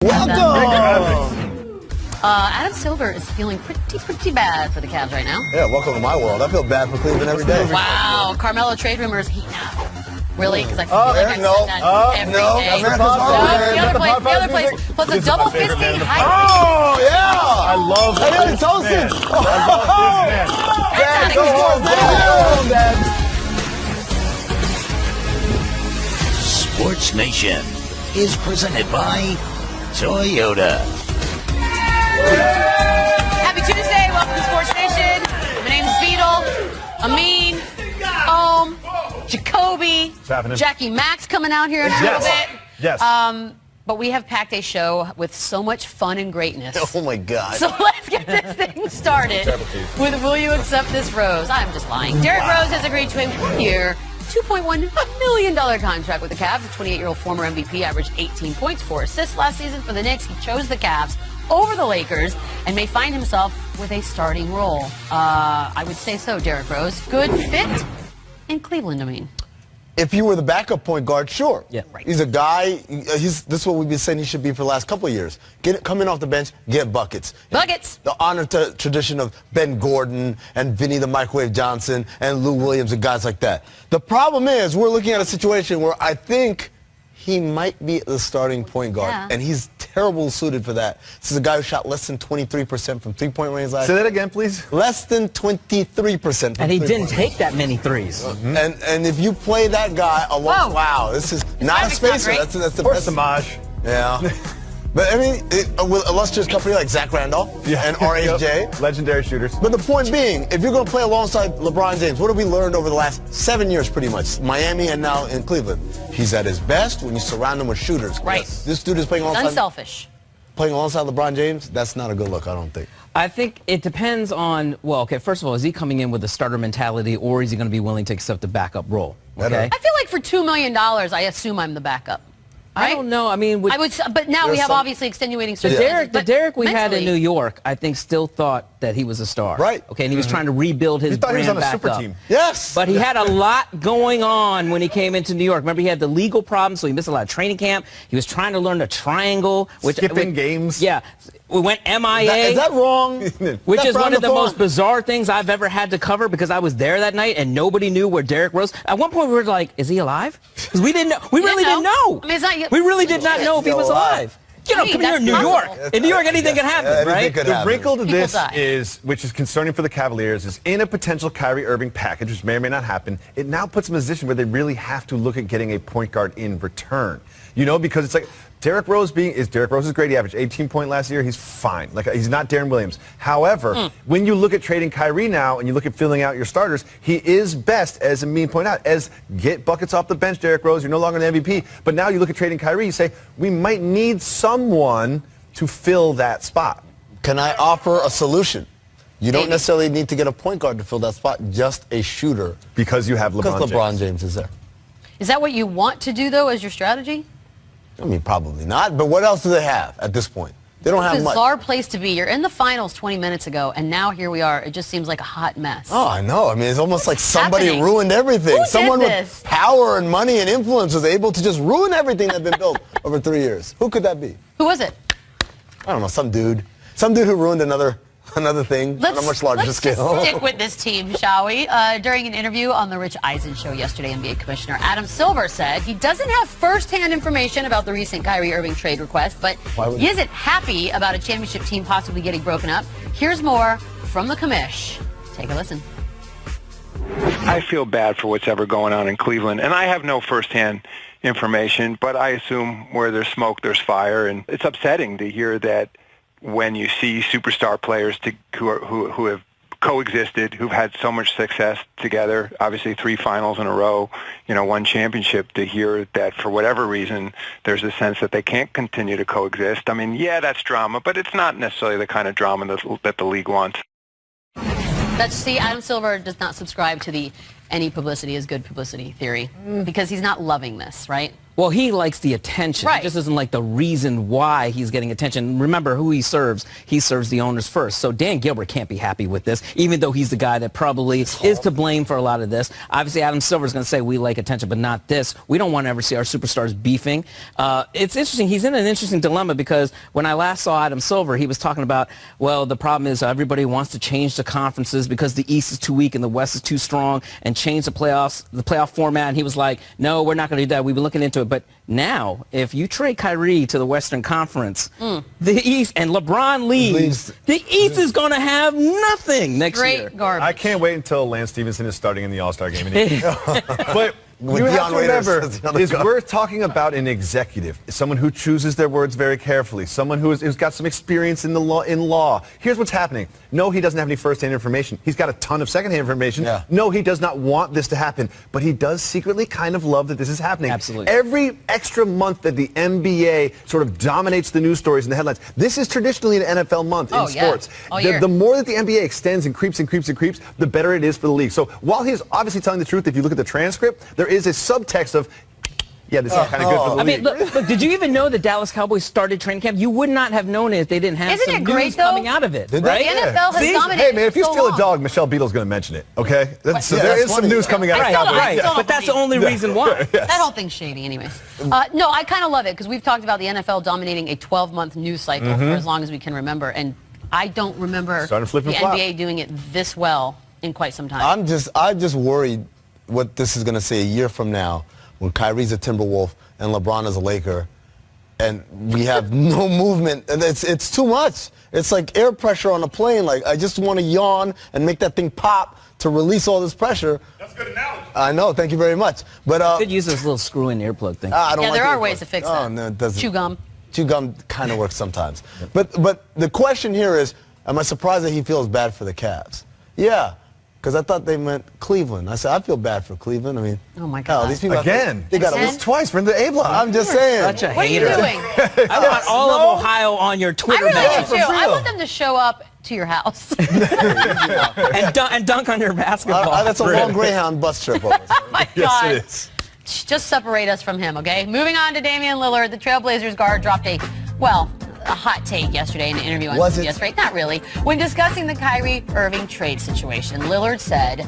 Welcome! Adam Silver is feeling pretty bad for the Cavs right now. Yeah, welcome to my world. I feel bad for Cleveland every day. Wow, Carmelo trade rumors heat up. Really? Because I feel like I no, said that every day. The other place. Plus a double fisting high. Oh, yeah! I love this man. Sports Nation is presented by Toyota. Happy Tuesday. Welcome to Sports Nation. My name's Beetle. Amin. Jacoby. Jackie Max coming out here in a little bit. Yes. But we have packed a show with so much fun and greatness. Oh, my God. So let's get this thing started with Will You Accept This Rose? I'm just lying. Derrick Rose has agreed to a one-year, $2.1 million contract with the Cavs. The 28-year-old former MVP averaged 18 points, 4 assists last season for the Knicks. He chose the Cavs over the Lakers and may find himself with a starting role. I would say so, Derrick Rose. Good fit in Cleveland, I mean. If you were the backup point guard, sure. Yeah, right. He's a guy, this is what we've been saying he should be for the last couple of years. Come in off the bench, get buckets. Buckets. The honor tradition of Ben Gordon and Vinny the Microwave Johnson and Lou Williams and guys like that. The problem is we're looking at a situation where I think he might be the starting point guard, and he's terrible suited for that. This is a guy who shot less than 23% from three-point range last year. Say that again, please. Less than 23%. And he didn't take that many threes. And if you play that guy along, wow, this is not a spacer. That's the Or best. Samaj. Yeah. But I mean, with illustrious company like Zach Randolph and RHJ. Legendary shooters. But the point being, if you're going to play alongside LeBron James, what have we learned over the last 7 years pretty much? Miami and now in Cleveland. He's at his best when you surround him with shooters. Right. This dude is playing alongside Unselfish. LeBron James. That's not a good look, I don't think. I think it depends on, well, okay, first of all, is he coming in with a starter mentality or is he going to be willing to accept the backup role? Okay. I feel like for $2 million, I assume I'm the backup. Right? I don't know. I mean, I would, but now we have obviously extenuating circumstances. the Derrick we had in New York, I think, still thought that he was a star. Right. Okay, and he was trying to rebuild his brand he was on a back super up. team. Yes. But he had a lot going on when he came into New York. Remember, he had the legal problems, so he missed a lot of training camp. He was trying to learn the triangle. Skipping games. Yeah. We went MIA. Is that wrong? Which is one of the most bizarre things I've ever had to cover because I was there that night and nobody knew where Derrick Rose. At one point we were like, is he alive? Because we didn't know. We really didn't know. I mean, it's not, we really did not know if he was alive. You know, you're in New York. In New York, anything can happen, right? The wrinkle to this die. is, which is concerning for the Cavaliers, is in a potential Kyrie Irving package, which may or may not happen, it now puts them in a position where they really have to look at getting a point guard in return. You know, because it's like Derrick Rose Derrick Rose is great. He averaged 18 points last year. He's fine. Like, he's not Darren Williams. However, when you look at trading Kyrie now and you look at filling out your starters, he is best, as Amin pointed out, as get buckets off the bench, Derrick Rose. You're no longer an MVP. But now you look at trading Kyrie, you say, we might need someone to fill that spot. Can I offer a solution? You don't necessarily need to get a point guard to fill that spot, just a shooter. Because you have LeBron James. Because LeBron James is there. Is that what you want to do, though, as your strategy? I mean, probably not. But what else do they have at this point? They don't have much. Bizarre place to be. You're in the finals 20 minutes ago, and now here we are. It just seems like a hot mess. Oh, I know. I mean, it's almost like somebody happening? ruined everything. Who Someone did with this? power and money and influence was able to just ruin everything that's been built over 3 years. Who could that be? Who was it? I don't know. Some dude. Some dude who ruined another thing on a much larger scale. Let's stick with this team, shall we? During an interview on the Rich Eisen show yesterday, NBA Commissioner Adam Silver said he doesn't have first-hand information about the recent Kyrie Irving trade request, but he isn't happy about a championship team possibly getting broken up. Here's more from the commish. Take a listen. I feel bad for what's ever going on in Cleveland, and I have no first-hand information, but I assume where there's smoke, there's fire, and it's upsetting to hear that when you see superstar players who have coexisted, who've had so much success together, obviously 3 finals in a row, you know, 1 championship, to hear that for whatever reason there's a sense that they can't continue to coexist. I mean, yeah, that's drama, but it's not necessarily the kind of drama that the league wants. See, Adam Silver does not subscribe to the any publicity is good publicity theory because he's not loving this, right? Well, he likes the attention. Right. He just doesn't like the reason why he's getting attention. Remember who he serves. He serves the owners first. So Dan Gilbert can't be happy with this, even though he's the guy that probably is to blame for a lot of this. Obviously, Adam Silver's going to say we like attention, but not this. We don't want to ever see our superstars beefing. It's interesting. He's in an interesting dilemma because when I last saw Adam Silver, he was talking about, well, the problem is everybody wants to change the conferences because the East is too weak and the West is too strong and change the playoff format. And he was like, no, we're not going to do that. We've been looking into it. But now, if you trade Kyrie to the Western Conference, the East, and LeBron leaves, the East is going to have nothing next year. Great garbage. I can't wait until Lance Stevenson is starting in the All-Star game. But you have to remember, it's worth talking about an executive, someone who chooses their words very carefully, someone who's got some experience in the law. Here's what's happening. No, he doesn't have any first-hand information. He's got a ton of second-hand information. Yeah. No, he does not want this to happen, but he does secretly kind of love that this is happening. Absolutely. Every extra month that the NBA sort of dominates the news stories and the headlines, this is traditionally an NFL month in sports. The more that the NBA extends and creeps and creeps and creeps, the better it is for the league. So while he's obviously telling the truth, if you look at the transcript, there is a subtext of, yeah, this is kind of good for the league. Look, did you even know the Dallas Cowboys started training camp? You would not have known it if they didn't have Isn't some it great, news though? coming out of it. Right? The NFL has dominated. Hey, man, if you so steal long. a dog, Michelle Beadle's going to mention it, okay? So Yeah, there that's is some funny. news coming out of I Cowboys. still don't But that's the only reason why. That whole thing's shady anyways. No, I kind of love it because we've talked about the NFL dominating a 12-month news cycle for as long as we can remember. And I don't remember Starting to flip the and flop. NBA doing it this well in quite some time. I'm just worried what this is going to say a year from now when Kyrie's a Timberwolf and LeBron is a Laker, and we have no movement, and it's too much. It's like air pressure on a plane. Like, I just want to yawn and make that thing pop to release all this pressure. That's a good analogy. I know, thank you very much. But Could use this little screw-in earplug thing. I don't yeah, like there are it. ways to fix Oh, that. no, it doesn't. Chew gum. Chew gum kind of works sometimes. But the question here is, am I surprised that he feels bad for the Cavs? Yeah, because I thought they meant Cleveland. I said, I feel bad for Cleveland. I mean, Oh, my hell, God. these people Again, they got Again? it's twice. We're in the A block. I'm just saying. Such a What are you hater. doing? I want all of Ohio on your I Twitter really badge. do too. I want them to show up to your house. and dunk on your basketball. That's a long Greyhound bus trip. Almost. My Yes, God. it is. Just separate us from him, okay? Moving on to Damian Lillard, the Trailblazers guard dropped a hot take yesterday in an interview on Was it? CBS. Right? Not really. When discussing the Kyrie Irving trade situation, Lillard said,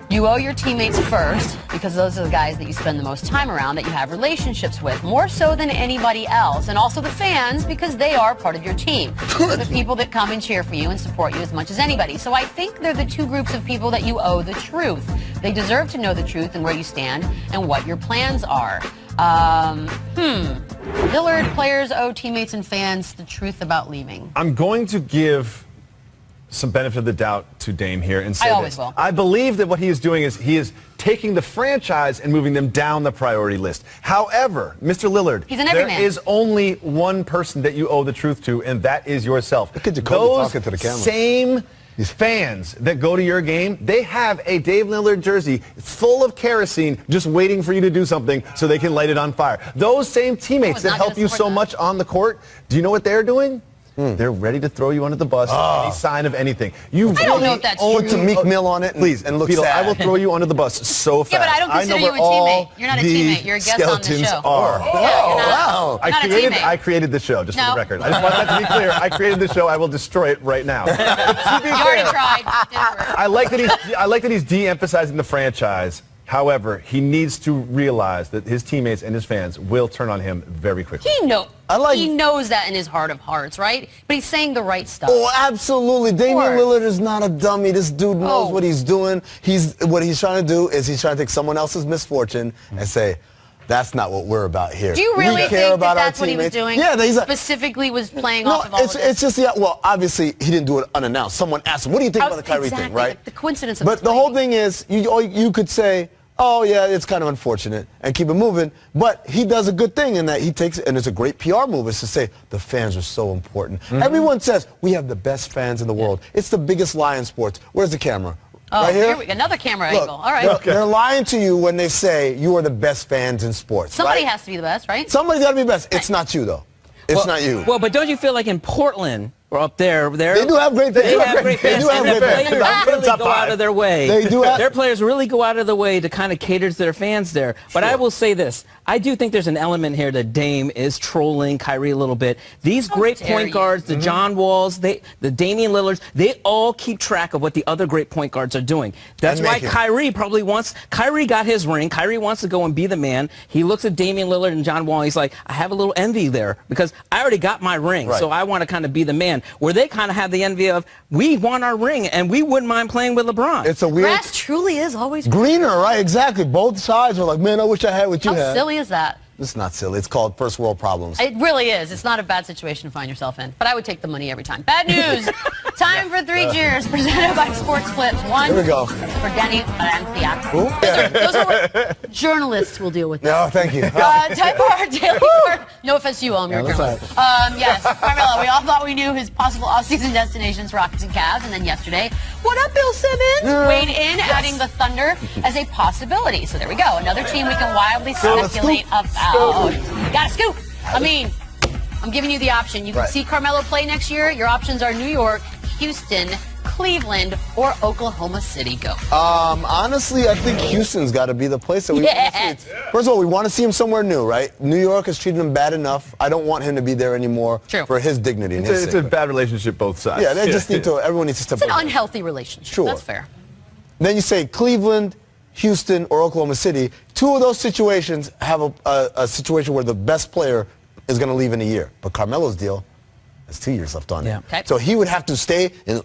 "You owe your teammates first because those are the guys that you spend the most time around, that you have relationships with, more so than anybody else. And also the fans because they are part of your team. The people that come and cheer for you and support you as much as anybody. So I think they're the two groups of people that you owe the truth. They deserve to know the truth and where you stand and what your plans are." Lillard, players owe teammates and fans the truth about leaving. I'm going to give some benefit of the doubt to Dame here and say I always this. will. I believe that what he is doing is he is taking the franchise and moving them down the priority list. However, Mr. Lillard, He's an there everyman. is only one person that you owe the truth to, and that is yourself. Look at Jacoby Those talking to the camera. same fans that go to your game, they have a Dave Lillard jersey full of kerosene just waiting for you to do something so they can light it on fire. Those same teammates was that not help gonna you support so that. much on the court, do you know what they're doing? They're ready to throw you under the bus. Any sign of anything. You I don't know if that's Put some Meek Mill on it Please, and look Beetle, sad. I will throw you under the bus so fast. Yeah, but I don't consider know you where a teammate. all You're not a the teammate. You're a guest on the skeletons show. Are. Yeah, you're not, wow. you're not a teammate. I created the show, just for No. the record. I just want that to be clear. I created the show. I will destroy it right now. To be You already fair, tried. Didn't work. I like that he's de-emphasizing the franchise. However, he needs to realize that his teammates and his fans will turn on him very quickly. He knows that in his heart of hearts, right? But he's saying the right stuff. Oh, absolutely. Damian course. Lillard is not a dummy. This dude knows Oh. what he's doing. What he's trying to do is he's trying to take someone else's misfortune and say, that's not what we're about here. Do you really We care think about that our that's what he was teammates. doing? Yeah, he's like, Specifically was playing no, off of all of this? it's just, yeah, well, obviously, he didn't do it unannounced. Someone asked him, what do you think about the Kyrie exactly, thing, right? the coincidence of But the the whole timing. thing is, you could say, oh, yeah, it's kind of unfortunate, and keep it moving. But he does a good thing in that he takes, and it's a great PR move, is to say the fans are so important. Everyone says, we have the best fans in the world. It's the biggest lie in sports. Where's the camera? Oh, right here? we go. Another camera Look, angle. All right. look, they're lying to you when they say you are the best fans in sports. Somebody right? has to be the best, right? Somebody's got to be best. It's not you, though. It's not you. Well, but don't you feel like in Portland, We're up there. They do have great fans. They have great fans. And their players really go out of their way. They do have, their players really go out of the way to kind of cater to their fans there. But I will say this. I do think there's an element here that Dame is trolling Kyrie a little bit. These great point guards, the John Walls, the Damian Lillards, they all keep track of what the other great point guards are doing. That's why Kyrie probably wants, Kyrie got his ring. Kyrie wants to go and be the man. He looks at Damian Lillard and John Wall. He's like, I have a little envy there because I already got my ring. So I want to kind of be the man. Where they kind of have the envy of, we won our ring and we wouldn't mind playing with LeBron. It's a weird. Grass truly is always greener, right? Exactly. Both sides are like, man, I wish I had what you had. How silly is that? It's not silly. It's called first world problems. It really is. It's not a bad situation to find yourself in. But I would take the money every time. Bad news. Time for 3 cheers presented by Sports Clips. One Here we go. for Denny Valencia. Who? Those are what journalists will deal with. No, thank you. Time for our daily report. No offense to you, Ohm. You're a journalist. Yes, Carmelo, we all thought we knew his possible offseason destinations, Rockets and Cavs. And then yesterday, what up, Bill Simmons? Weighed in, adding the Thunder as a possibility. So there we go. Another team we can wildly speculate about. Got a scoop. I mean, I'm giving you the option. You can see Carmelo play next year. Your options are New York, Houston, Cleveland, or Oklahoma City. Go. Honestly, I think Houston's got to be the place that we want to see. First of all, we want to see him somewhere new, right? New York has treated him bad enough. I don't want him to be there anymore for his dignity and his It's a bad relationship both sides. Yeah, they just need to, everyone needs to step It's an unhealthy relationship. Sure. That's fair. Then you say Cleveland, Houston, or Oklahoma City. 2 of those situations have a situation where the best player is going to leave in a year. But Carmelo's deal has 2 years left on it. Okay. So he would have to stay in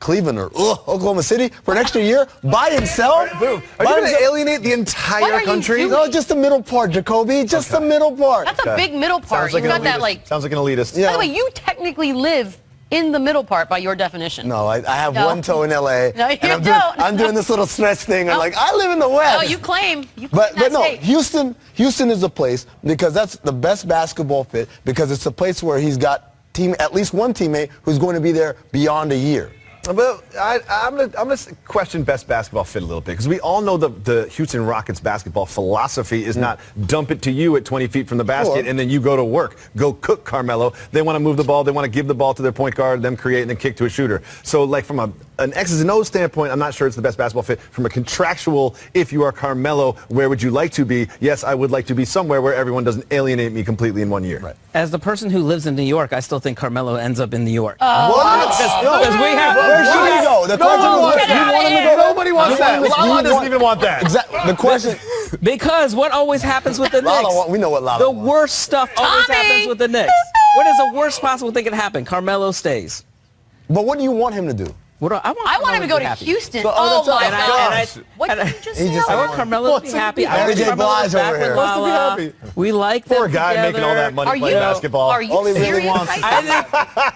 Cleveland or Oklahoma City for an extra year by himself. Are you going to alienate the entire country? No, just the middle part, Jacoby. Just the middle part. That's a big middle part. Sounds like You've got that like. Sounds like an elitist. By the way, you technically live in the middle part by your definition. No, I have one toe in L.A. No, you and don't. I'm doing this little stretch thing. I'm like, I live in the West. Oh, you claim. But no, state. Houston is the place because that's the best basketball fit because it's a place where he's got at least one teammate who's going to be there beyond a year. Well, I'm going to question best basketball fit a little bit because we all know the Houston Rockets basketball philosophy is not dump it to you at 20 feet from the basket and then you go to work. Go cook, Carmelo. They want to move the ball. They want to give the ball to their point guard, them create, and then kick to a shooter. So, like, from an X's and O's standpoint, I'm not sure it's the best basketball fit. From a contractual, if you are Carmelo, where would you like to be? Yes, I would like to be somewhere where everyone doesn't alienate me completely in 1 year. Right. As the person who lives in New York, I still think Carmelo ends up in New York. Because we have. Where should he go? The question is, nobody wants that. Lala doesn't even want that. Exactly. The question. Because what always happens with the Knicks? We know what Lala The wants. worst stuff always happens with the Knicks. What is the worst possible thing that can happen? Carmelo stays. But what do you want him to do? What do I want him to go to Houston. So, oh my gosh. God. What did you just say? I want Carmelo to be happy. I want Carmelo back with Lala. We like them Poor guy together. making all that money playing basketball. Are you All he really serious wants. right now?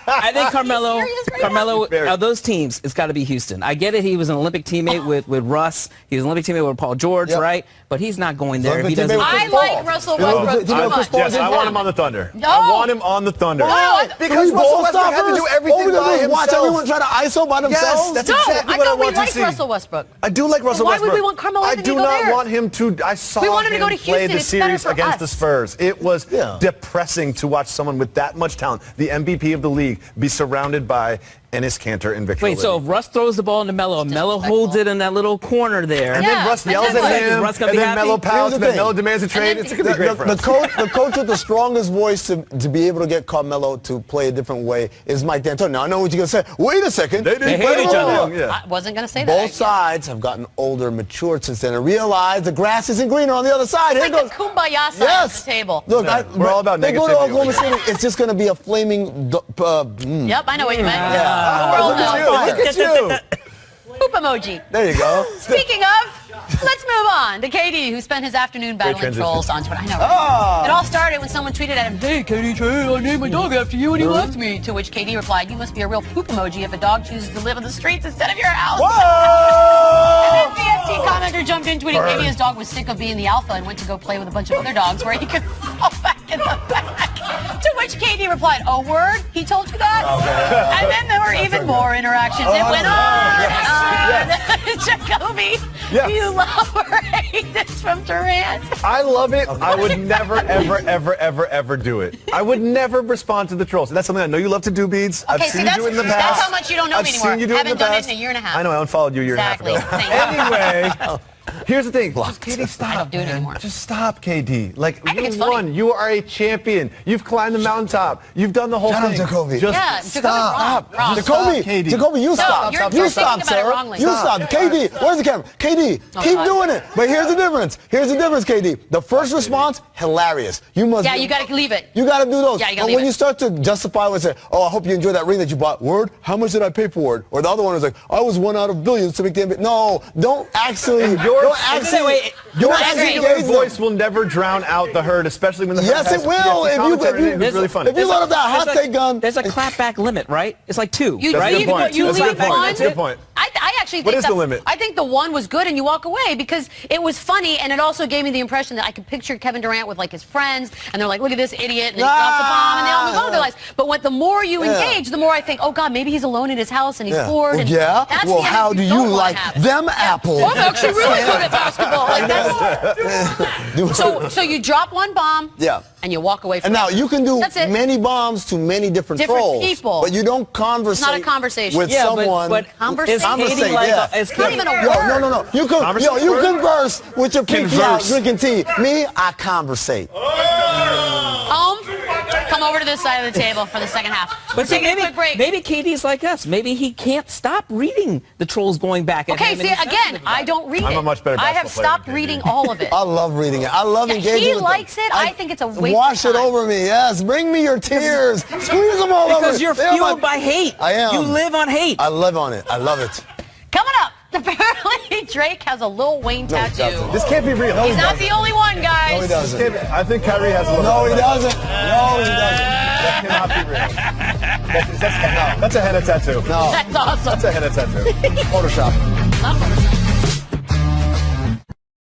I think Carmelo, serious right now? of those teams, it's got to be Houston. I get it. He was an Olympic teammate with Russ. He was an Olympic teammate with Paul George, right? But he's not going there if he doesn't. I like Russell Westbrook too much. Yes, I want him on the Thunder. No. I want him on the Thunder. No. Because Russell Westbrook had to do everything by himself. Watch everyone try to ISO by themselves. Yes, that's No, exactly I what I thought we want to liked see. Russell Westbrook. I do like Russell Why Westbrook. would we want Carmelo I Anthony do to go not there? want him to. I saw We want him to him go to play Houston. the It's better series for against us. the Spurs. It was depressing to watch someone with that much talent, the MVP of the league, be surrounded by Enes Kanter and Victor. Wait, so if Russ throws the ball into Melo, and Melo holds it in that little corner there. And then Russ yells at him, Russ and gonna be then happy? Melo pouts, and then Melo demands a trade. then It's going to be great for us. The coach with the strongest voice to be able to get Carmelo to play a different way is Mike D'Antoni. Now, I know what you're going to say. Wait a second. They hate each other. Yeah. I wasn't going to say that. Both sides have gotten older, matured since then, and realized the grass isn't greener on the other side. It's Here like goes. the kumbaya side of the table. Look, we're all about they go to negativity Oklahoma over here. City. It's just going to be a flaming. Yep, I know what you meant. Yeah. The world Look at knows. you. Look at you. Poop emoji. There you go. Speaking of, let's move on to KD, who spent his afternoon battling transition. trolls on Twitter. I know. Right? It all started when someone tweeted at him, "Hey, KD, I named my dog after you, and he left me." To which KD replied, "You must be a real poop emoji if a dog chooses to live on the streets instead of your house." And then the FT commenter jumped in, tweeting maybe his dog was sick of being the alpha and went to go play with a bunch of other dogs where he could fall back in the back. To which KD replied, "Oh, word? He told you that?" And then there were even more interactions. It went on and on. Jacoby Yes. Do you love or hate this from Durant? I love it. I would never, ever, ever, ever, ever do it. I would never respond to the trolls. And that's something I know you love to do, Beads. Okay, I've seen you do it in the past. That's how much you don't know I've me anymore. Seen you do Haven't it in the done past. it in a year and a half. I know. I unfollowed you a year Exactly. and a half ago. Thank you. Anyway. Here's the thing. Just, KD, stop. I don't do it man. anymore. Just stop, KD. Like, I think it's you funny. won. You are a champion. You've climbed the mountaintop. You've done the whole Shout out thing. Jacoby. Just Yeah, stop. Wrong. Just Jacoby, stop, KD. Jacoby, you stop. you're You thinking stop, about it Sarah. wrongly. You stop. KD, where's the camera? KD, keep God. doing it. But here's the difference. Here's the difference, KD. The first response, hilarious. You must. Yeah, you got to leave it. You got to do those. Yeah, you gotta But leave when it. you start to justify with say, oh, I hope you enjoyed that ring that you bought. Word, how much did I pay for it? Or the other one was like, I was one out of billions to make the NBA. No, don't actually. Your voice will never drown out the herd, especially when the herd Yes, has it will. If who's really funny. If you let up that hot take gun. There's a clapback limit, right? It's like 2, You right? a good point. You That's a leave good point. one. That's a good point. I actually What think is the limit? I think the one was good and you walk away because it was funny and it also gave me the impression that I could picture Kevin Durant with like his friends and they're like, look at this idiot and then he drops a bomb and they all move on with their lives. But the more you engage, the more I think, oh God, maybe he's alone in his house and he's bored. And Yeah. that's Well, the how energy do you you don't like wanna have. them apples? Well, I'm actually really good at basketball. Like that's, so you drop one bomb. Yeah. And you walk away from And now it. you can do That's it. many bombs to many different trolls, people. but you don't conversate. It's not a conversation. with Yeah, someone. but Conversation. is KD Conversate, like yeah. is It's not KD even a Yo, word. no. You converse with your pinky out drinking tea. Me, I conversate. Come over to this side of the table for the second half. But see, Take a quick break. maybe KD's like us. Maybe he can't stop reading the trolls going back at Okay, him. see, again, I don't read it. I'm a much better I have basketball player stopped than KD. reading all of it. I love reading it. I love Yeah, engaging he with likes them. it. I think it's a waste Wash of it time. over me. Yes, bring me your tears. Squeeze them all over. Because you're They're fueled by hate. I am. You live on hate. I live on it. I love it. Coming up, apparently Drake has a Lil Wayne No, he tattoo. doesn't. This can't be real. He's not the only one, guys. No, he doesn't. I think Kyrie has a little. No, he doesn't. No, he doesn't. That cannot be real. That's a henna tattoo. No. That's awesome. That's a henna tattoo. Photoshop. Not Photoshop.